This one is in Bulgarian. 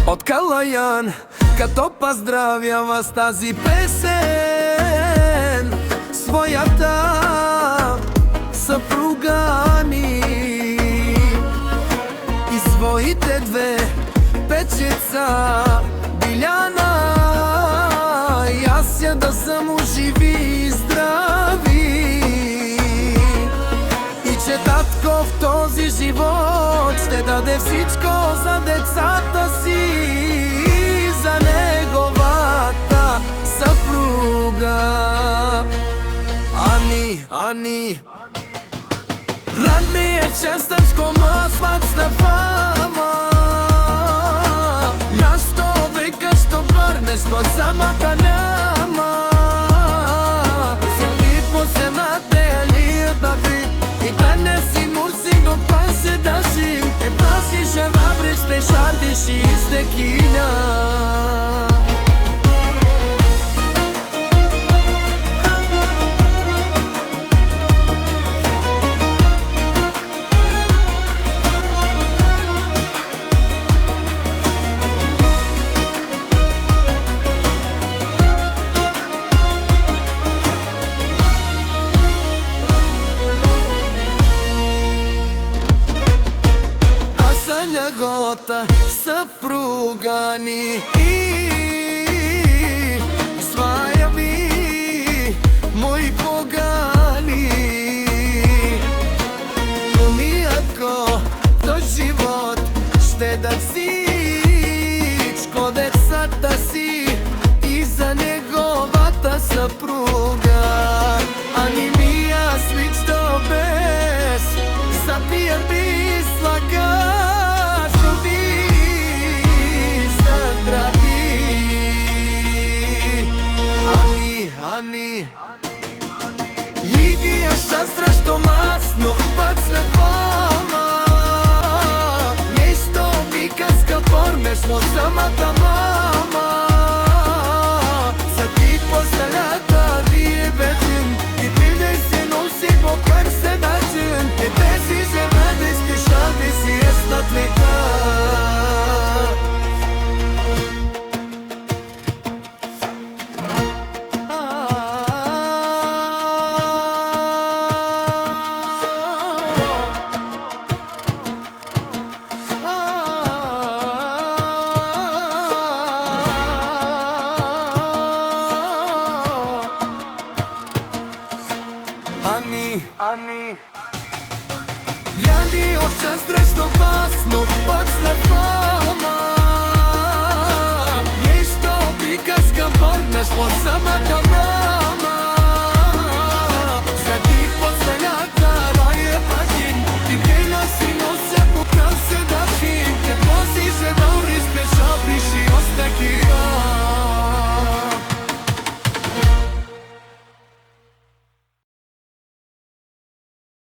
От Калаян, като поздравява с тази песен своята съпруга ми и своите две печеца Биляна и Ася, да са му живи и здрави, и че татко в този живот ще даде всичко за децата си и за неговата съпруга Ани. Radni je čestačko svačna fama, ja što vika što vrneš ko zamaka nama. Lipo se mate lijeta vi i klene si mursi do pa se dašim, e plasi že vabriš te šardiš i iste kinja. Неговата съпруга ни и свая ми, мои погани. Ми ако до живот ще да всичко децата си и за неговата съпруга. Ани ми аз лично без запия би слага. Лидия щастра, що масно път след пома, нещо приказка формеш, но самата мама за ти поселята ви е вечен и бидей се носи по кърсе дачен, и тези се ведеш тишати си е след века. Ани Гляди още срещу вас, но път след мама. Нещо приказка върнеш по самата